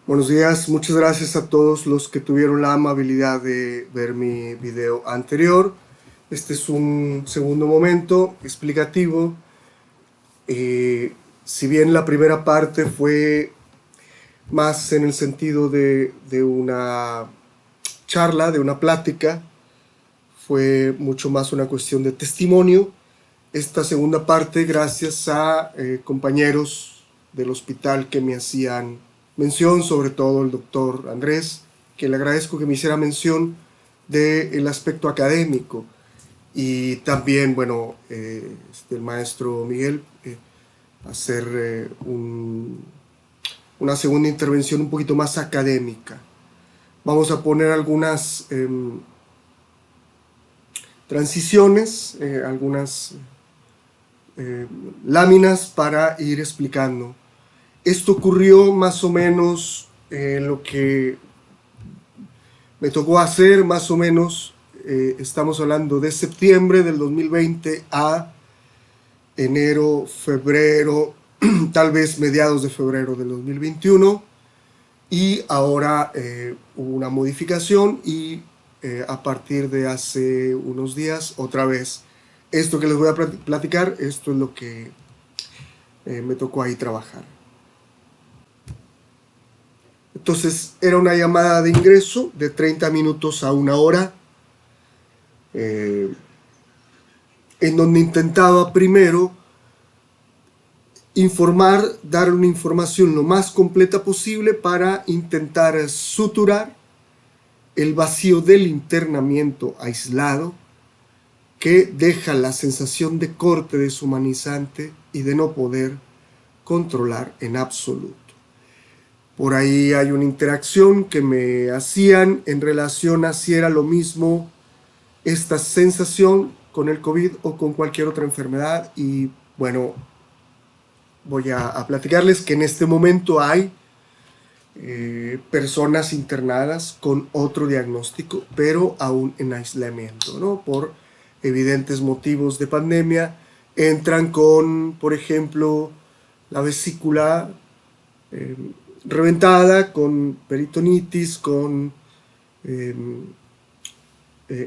Buenos días, muchas gracias a todos los que tuvieron la amabilidad de ver mi video anterior. Este es un segundo momento explicativo. Si bien la primera parte fue más en el sentido de una charla, de una plática, fue mucho más una cuestión de testimonio. Esta segunda parte, gracias a compañeros del hospital que me hacían mención, sobre todo el doctor Andrés, que le agradezco que me hiciera mención del aspecto académico, y también, bueno, el maestro Miguel, hacer una segunda intervención un poquito más académica. Vamos a poner algunas transiciones, algunas láminas para ir explicando. Esto ocurrió más o menos lo que me tocó hacer, más o menos, estamos hablando de septiembre del 2020 a enero, febrero, tal vez mediados de febrero del 2021, y ahora hubo una modificación y a partir de hace unos días, otra vez, esto que les voy a platicar, esto es lo que me tocó ahí trabajar. Entonces era una llamada de ingreso de 30 minutos a una hora, en donde intentaba primero informar, dar una información lo más completa posible para intentar suturar el vacío del internamiento aislado que deja la sensación de corte deshumanizante y de no poder controlar en absoluto. Por ahí hay una interacción que me hacían en relación a si era lo mismo esta sensación con el COVID o con cualquier otra enfermedad, y bueno, voy a platicarles que en este momento hay personas internadas con otro diagnóstico, pero aún en aislamiento, ¿no? Por evidentes motivos de pandemia, entran con, por ejemplo, la vesícula eh, reventada, con peritonitis, con eh,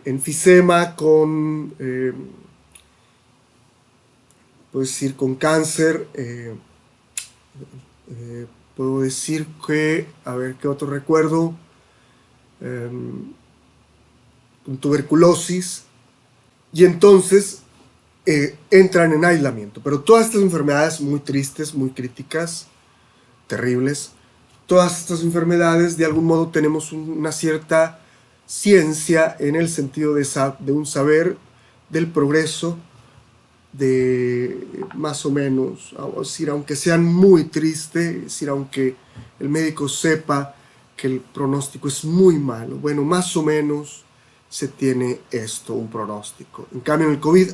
enfisema, con, puedo decir, con cáncer. Puedo decir que, a ver qué otro recuerdo, eh, con tuberculosis, y entonces entran en aislamiento. Pero todas estas enfermedades muy tristes, muy críticas, terribles, todas estas enfermedades de algún modo tenemos una cierta ciencia en el sentido de un saber del progreso, de más o menos, es decir, aunque sean muy tristes, es decir, aunque el médico sepa que el pronóstico es muy malo, bueno, más o menos se tiene esto, un pronóstico. En cambio, en el COVID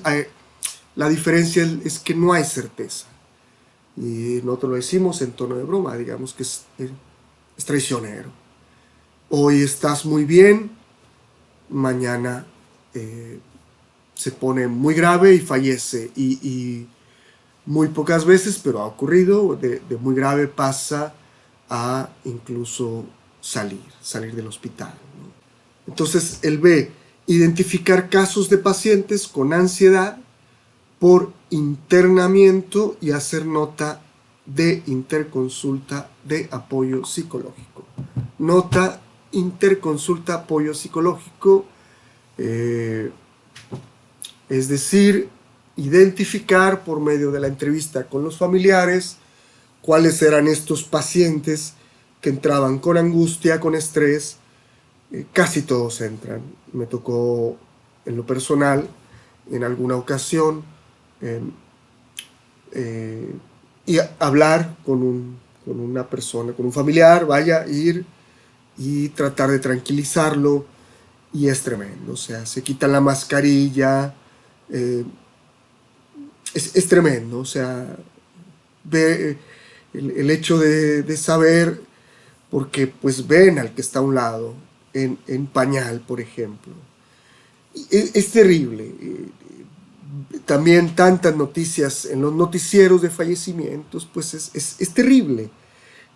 la diferencia es que no hay certeza. Y nosotros lo decimos en tono de broma, digamos que es traicionero. Hoy estás muy bien, mañana se pone muy grave y fallece. Y muy pocas veces, pero ha ocurrido, de muy grave pasa a incluso salir del hospital, ¿no? Entonces él ve identificar casos de pacientes con ansiedad por internamiento y hacer nota de interconsulta de apoyo psicológico. Nota interconsulta apoyo psicológico, eh, es decir, identificar por medio de la entrevista con los familiares cuáles eran estos pacientes que entraban con angustia, con estrés. Casi todos entran. Me tocó en lo personal, en alguna ocasión, eh, y hablar con una persona, con un familiar, vaya, ir y tratar de tranquilizarlo, y es tremendo. O sea, se quitan la mascarilla, eh, es tremendo. O sea, ve el hecho de saber, porque pues ven al que está a un lado, en pañal, por ejemplo. Es terrible. También tantas noticias en los noticieros de fallecimientos, pues es terrible.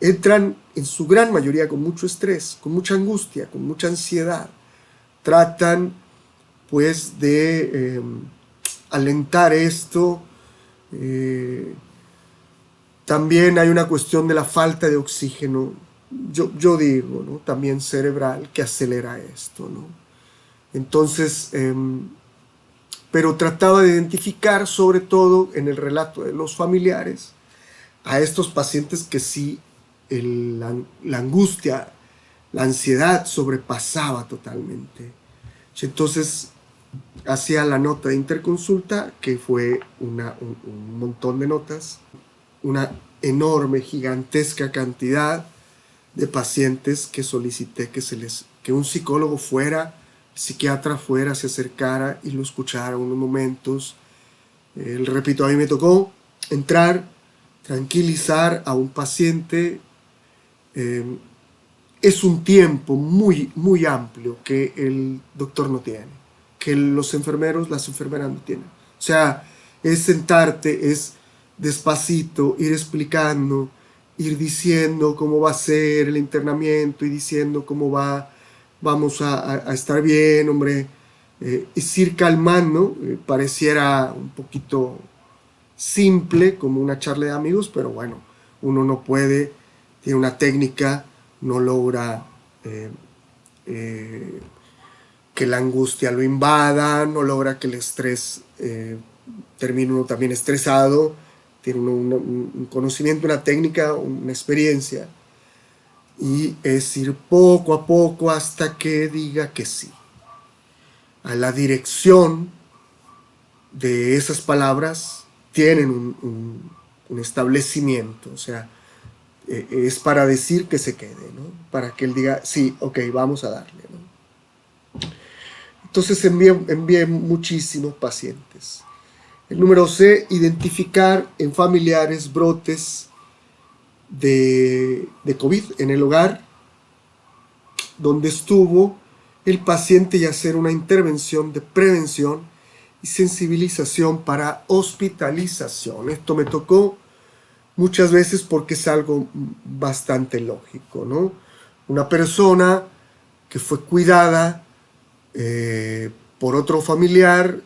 entran en su gran mayoría con mucho estrés, con mucha angustia, con mucha ansiedad. Tratan pues de alentar esto. También hay una cuestión de la falta de oxígeno, yo digo, ¿no? También cerebral, que acelera esto, ¿no? Entonces, pero trataba de identificar, sobre todo en el relato de los familiares, a estos pacientes que sí la angustia, la ansiedad sobrepasaba totalmente. Entonces hacía la nota de interconsulta, que fue un montón de notas, una enorme, gigantesca cantidad de pacientes que solicité que un psicólogo fuera, psiquiatra fuera, se acercara y lo escuchara unos momentos. Repito, a mí me tocó entrar, tranquilizar a un paciente. eh, es un tiempo muy, muy amplio que el doctor no tiene, que los enfermeros, las enfermeras no tienen. O sea, es sentarte, es despacito, ir explicando, ir diciendo cómo va a ser el internamiento y diciendo cómo vamos a estar bien, hombre. Es ir calmando, pareciera un poquito simple, como una charla de amigos, pero bueno, uno no puede, tiene una técnica, no logra eh, eh, que la angustia lo invada, no logra que el estrés termine uno también estresado, tiene uno un conocimiento, una técnica, una experiencia, y es ir poco a poco hasta que diga que sí. A la dirección de esas palabras tienen un establecimiento, o sea, es para decir que se quede, ¿no? Para que él diga, sí, ok, vamos a darle, ¿no? Entonces envié muchísimos pacientes. El número C, identificar en familiares brotes de COVID en el hogar donde estuvo el paciente y hacer una intervención de prevención y sensibilización para hospitalización. Esto me tocó muchas veces porque es algo bastante lógico, ¿no? Una persona que fue cuidada por otro familiar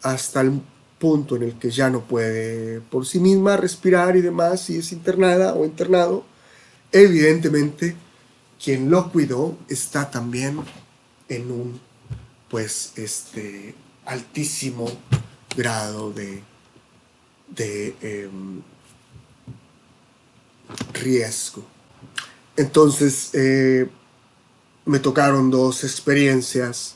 hasta el punto en el que ya no puede por sí misma respirar y demás, y es internada o internado, evidentemente quien lo cuidó está también en un pues altísimo grado de riesgo. Entonces me tocaron dos experiencias,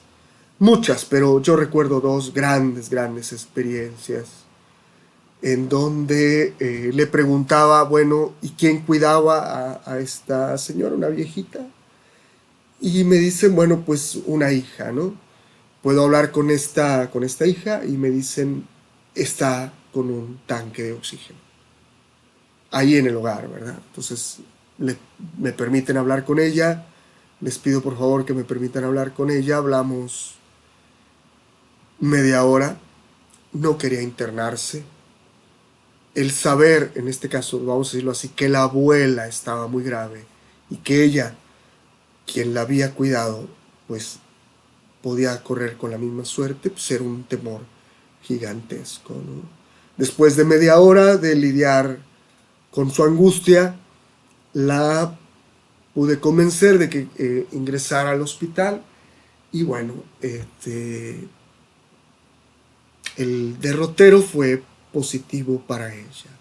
muchas, pero yo recuerdo dos grandes, grandes experiencias en donde le preguntaba, bueno, ¿y quién cuidaba a esta señora, una viejita? Y me dicen, bueno, pues una hija, ¿no? Puedo hablar con esta hija y me dicen, está con un tanque de oxígeno. Ahí en el hogar, ¿verdad? Entonces me permiten hablar con ella, les pido por favor que me permitan hablar con ella, hablamos media hora, no quería internarse. El saber, en este caso, vamos a decirlo así, que la abuela estaba muy grave y que ella, quien la había cuidado, pues podía correr con la misma suerte, pues era un temor gigantesco, ¿no? Después de media hora de lidiar con su angustia, la pude convencer de que ingresara al hospital y bueno, el derrotero fue positivo para ella.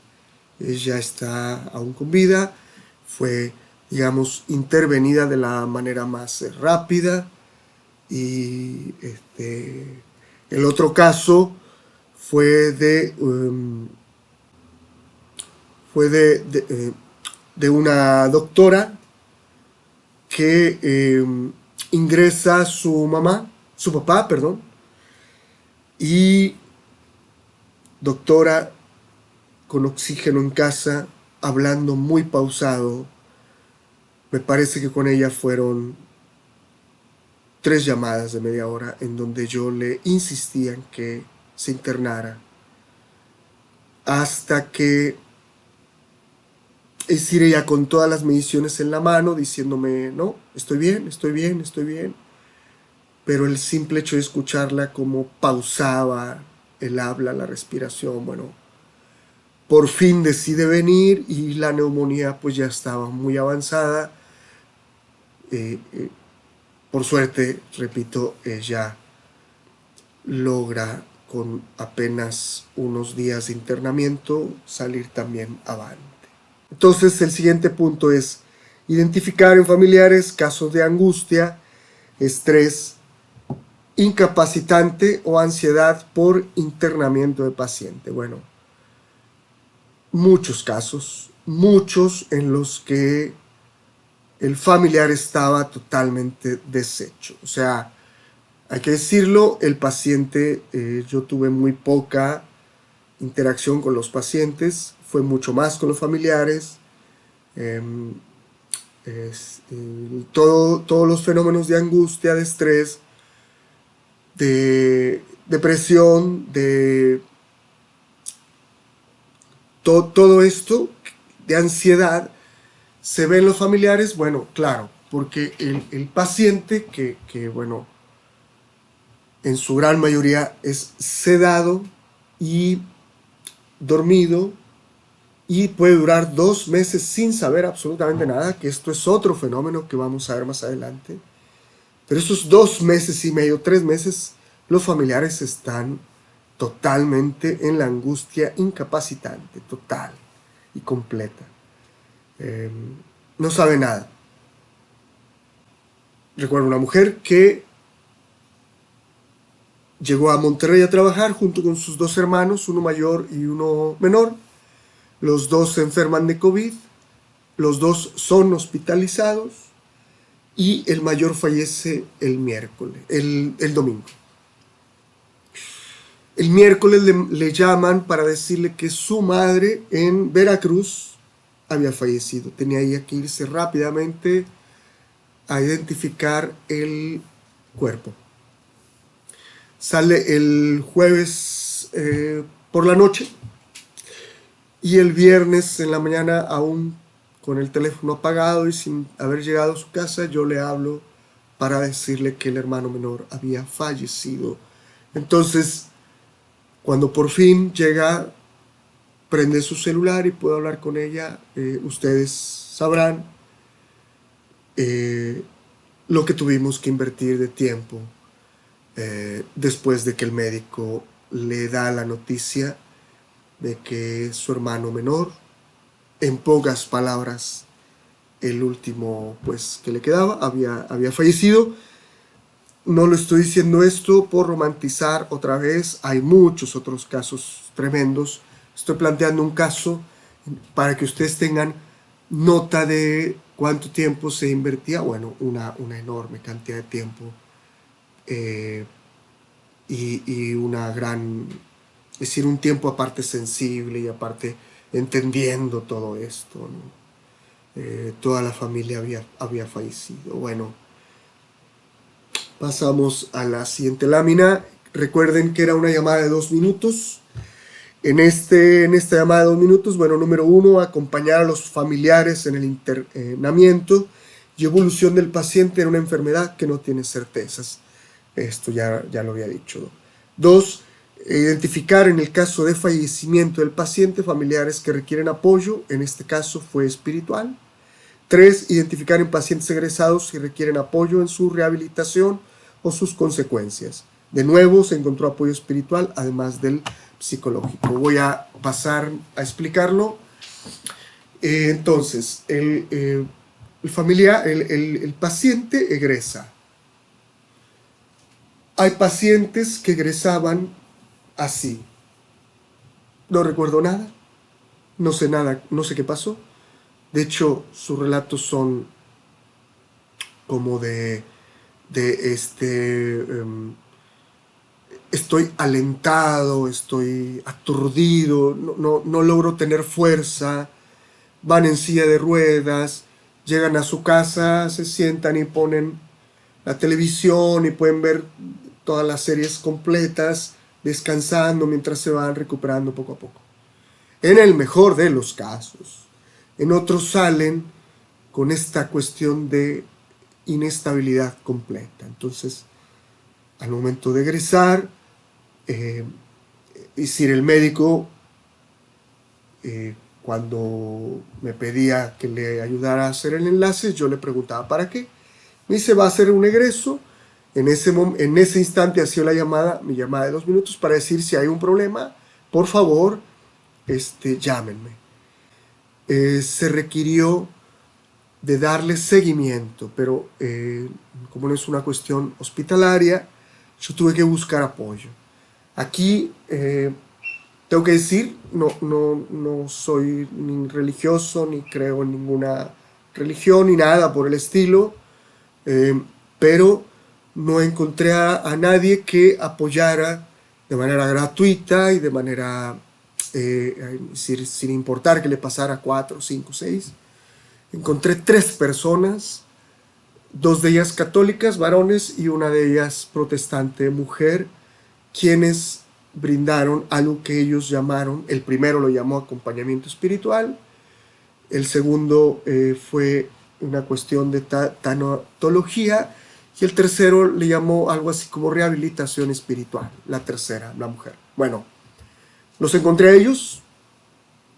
Ella está aún con vida, fue, digamos, intervenida de la manera más rápida y el otro caso fue fue de una doctora que ingresa su papá, perdón, y doctora con oxígeno en casa, hablando muy pausado. Me parece que con ella fueron 3 llamadas de media hora en donde yo le insistía en que se internara hasta que Es decir, ella con todas las mediciones en la mano, diciéndome, no, estoy bien, estoy bien, estoy bien. Pero el simple hecho de escucharla como pausaba el habla, la respiración, bueno, por fin decide venir y la neumonía pues ya estaba muy avanzada. Eh, eh, por suerte, repito, ella logra con apenas unos días de internamiento salir también avante. Entonces el siguiente punto es identificar en familiares casos de angustia, estrés, incapacitante o ansiedad por internamiento de paciente. Bueno, muchos casos, muchos en los que el familiar estaba totalmente deshecho. O sea, hay que decirlo, el paciente, yo tuve muy poca interacción con los pacientes, fue mucho más con los familiares. Eh, todos los fenómenos de angustia, de estrés, de depresión, de todo esto, de ansiedad, se ve en los familiares, bueno, claro, porque el paciente bueno, en su gran mayoría es sedado y dormido y puede durar 2 meses sin saber absolutamente nada, que esto es otro fenómeno que vamos a ver más adelante. Pero esos 2 meses y medio, 3 meses, los familiares están totalmente en la angustia incapacitante, total y completa. Eh, no sabe nada. Recuerdo una mujer que llegó a Monterrey a trabajar junto con sus 2 hermanos, uno mayor y uno menor. Los dos se enferman de COVID, los dos son hospitalizados y el mayor fallece el domingo. El miércoles le llaman para decirle que su madre en Veracruz había fallecido. Tenía ella que irse rápidamente a identificar el cuerpo. Sale el jueves por la noche y el viernes en la mañana, aún con el teléfono apagado y sin haber llegado a su casa, yo le hablo para decirle que el hermano menor había fallecido. Entonces, cuando por fin llega, prende su celular y puedo hablar con ella, ustedes sabrán lo que tuvimos que invertir de tiempo después de que el médico le da la noticia de que su hermano menor, en pocas palabras, el último pues que le quedaba, había fallecido. No lo estoy diciendo esto por romantizar otra vez, hay muchos otros casos tremendos. Estoy planteando un caso para que ustedes tengan nota de cuánto tiempo se invertía, bueno, una enorme cantidad de tiempo y una gran, es decir, un tiempo aparte sensible y aparte entendiendo todo esto, ¿no? Toda la familia había fallecido. Bueno, pasamos a la siguiente lámina. Recuerden que era una llamada de 2 minutos. En esta llamada de 2 minutos, bueno, número 1, acompañar a los familiares en el internamiento y evolución del paciente en una enfermedad que no tiene certezas. Esto ya lo había dicho. 2, identificar en el caso de fallecimiento del paciente familiares que requieren apoyo, en este caso fue espiritual. 3, identificar en pacientes egresados si requieren apoyo en su rehabilitación o sus consecuencias. De nuevo, se encontró apoyo espiritual, además del psicológico. Voy a pasar a explicarlo. Entonces, el paciente egresa. Hay pacientes que egresaban así. No recuerdo nada, no sé nada, no sé qué pasó. De hecho, sus relatos son como estoy alentado, estoy aturdido, no logro tener fuerza, van en silla de ruedas, llegan a su casa, se sientan y ponen la televisión y pueden ver todas las series completas, descansando mientras se van recuperando poco a poco. En el mejor de los casos. en otros salen con esta cuestión de inestabilidad completa. Entonces, al momento de egresar, es decir, el médico, cuando me pedía que le ayudara a hacer el enlace, yo le preguntaba ¿para qué? Me dice, va a hacer un egreso. En ese instante hacía mi llamada de 2 minutos para decir si hay un problema, por favor, llámenme. Se requirió de darle seguimiento, pero como no es una cuestión hospitalaria, yo tuve que buscar apoyo. Aquí tengo que decir, no soy ni religioso, ni creo en ninguna religión, ni nada por el estilo, pero no encontré a nadie que apoyara de manera gratuita y de manera, sin importar que le pasara 4, 5, 6. Encontré 3 personas, 2 de ellas católicas, varones, y una de ellas protestante, mujer, quienes brindaron algo que ellos llamaron, el primero lo llamó acompañamiento espiritual, el segundo fue una cuestión de tanatología, y el tercero le llamó algo así como rehabilitación espiritual, la tercera, la mujer. Bueno, los encontré a ellos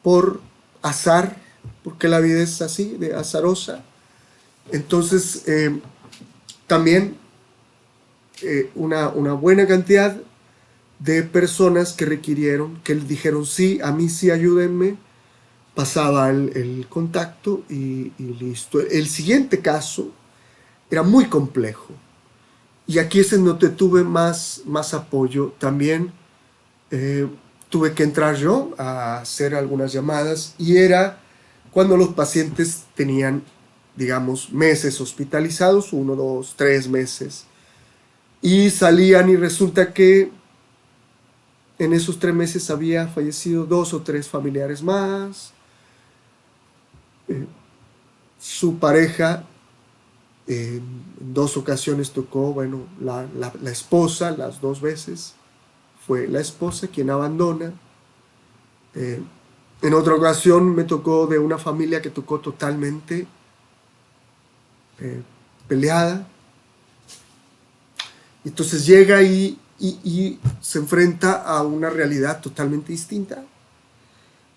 por azar, porque la vida es así, de azarosa. Entonces, también una buena cantidad de personas que dijeron sí, a mí sí, ayúdenme, pasaba el contacto y listo. El siguiente caso era muy complejo y aquí es en donde tuve más apoyo. También tuve que entrar yo a hacer algunas llamadas y era cuando los pacientes tenían, digamos, meses hospitalizados, 1, 2, 3 meses, y salían y resulta que en esos 3 meses había fallecido 2 o 3 familiares más. Su pareja en 2 ocasiones tocó, bueno, la esposa, las 2 veces fue la esposa quien abandona. En otra ocasión me tocó de una familia que tocó totalmente peleada. Entonces llega y se enfrenta a una realidad totalmente distinta.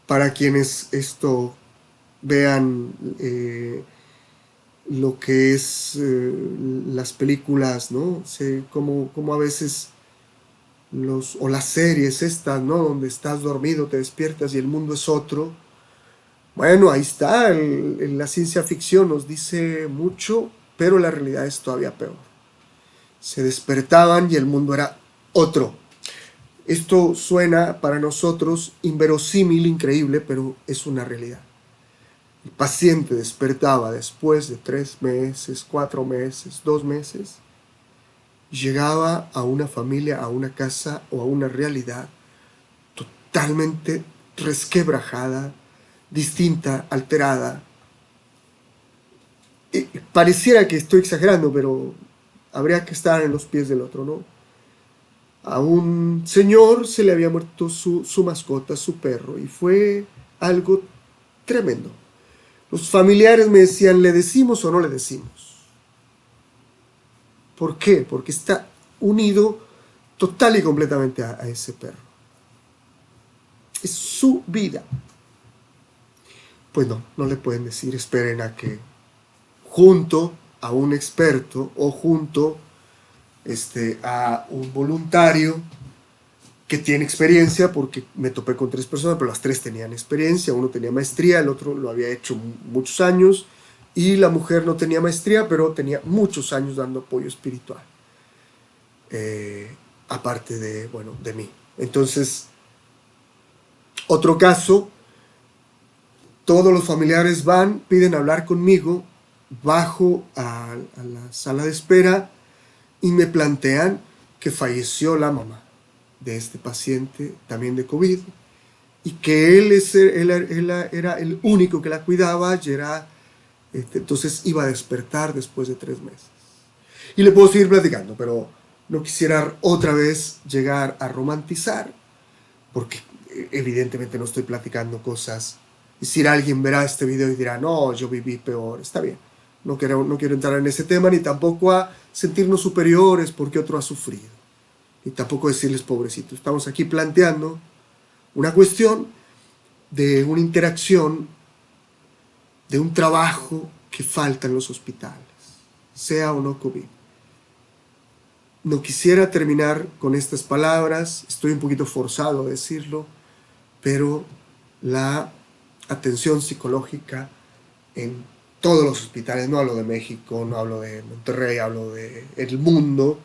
Para quienes esto vean lo que es las películas, ¿no? Como a veces o las series estas, ¿no? Donde estás dormido, te despiertas y el mundo es otro. Bueno, ahí está, la ciencia ficción nos dice mucho, pero la realidad es todavía peor. Se despertaban y el mundo era otro. Esto suena para nosotros inverosímil, increíble, pero es una realidad. El paciente despertaba después de 3 meses, 4 meses, 2 meses, y llegaba a una familia, a una casa o a una realidad totalmente resquebrajada, distinta, alterada. Pareciera que estoy exagerando, pero habría que estar en los pies del otro, ¿no? A un señor se le había muerto su mascota, su perro, y fue algo tremendo. Los familiares me decían, ¿le decimos o no le decimos? ¿Por qué? Porque está unido total y completamente a ese perro. Es su vida. Pues no le pueden decir, esperen a que junto a un experto o junto a un voluntario que tiene experiencia, porque me topé con 3 personas, pero las 3 tenían experiencia, uno tenía maestría, el otro lo había hecho muchos años, y la mujer no tenía maestría, pero tenía muchos años dando apoyo espiritual, aparte de mí. Entonces, otro caso, todos los familiares piden hablar conmigo, bajo a la sala de espera y me plantean que falleció la mamá de este paciente, también de COVID, y que él era el único que la cuidaba, y entonces iba a despertar después de 3 meses. Y le puedo seguir platicando, pero no quisiera otra vez llegar a romantizar, porque evidentemente no estoy platicando cosas Es decir, alguien verá este video y dirá, no, yo viví peor. Está bien. No quiero entrar en ese tema, ni tampoco a sentirnos superiores porque otro ha sufrido. Ni tampoco decirles pobrecito. Estamos aquí planteando una cuestión de una interacción, de un trabajo que falta en los hospitales, sea o no COVID. No quisiera terminar con estas palabras, estoy un poquito forzado a decirlo, pero la atención psicológica en todos los hospitales, no hablo de México, no hablo de Monterrey, hablo de el mundo,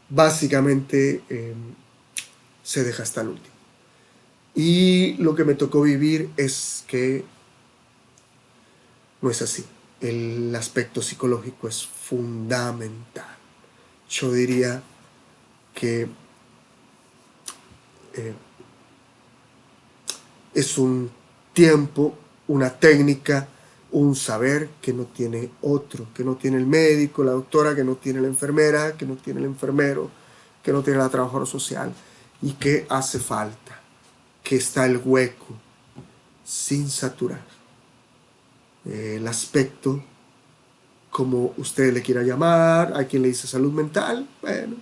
básicamente se deja hasta el último. Y lo que me tocó vivir es que no es así. El aspecto psicológico es fundamental. Yo diría que es un tiempo, una técnica, un saber que no tiene otro, que no tiene el médico, la doctora, que no tiene la enfermera, que no tiene el enfermero, que no tiene la trabajadora social, y que hace falta, que está el hueco sin saturar. El aspecto, como usted le quiera llamar, hay quien le dice salud mental, bueno,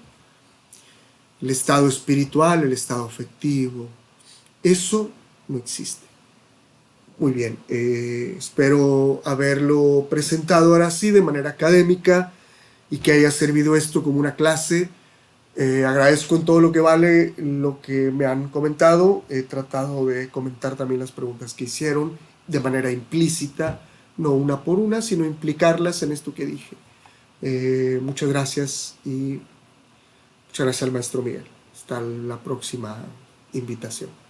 el estado espiritual, el estado afectivo, eso no existe. Muy bien, espero haberlo presentado ahora sí de manera académica y que haya servido esto como una clase. Agradezco en todo lo que vale lo que me han comentado. He tratado de comentar también las preguntas que hicieron de manera implícita, no una por una, sino implicarlas en esto que dije. Muchas gracias y muchas gracias al maestro Miguel. Hasta la próxima invitación.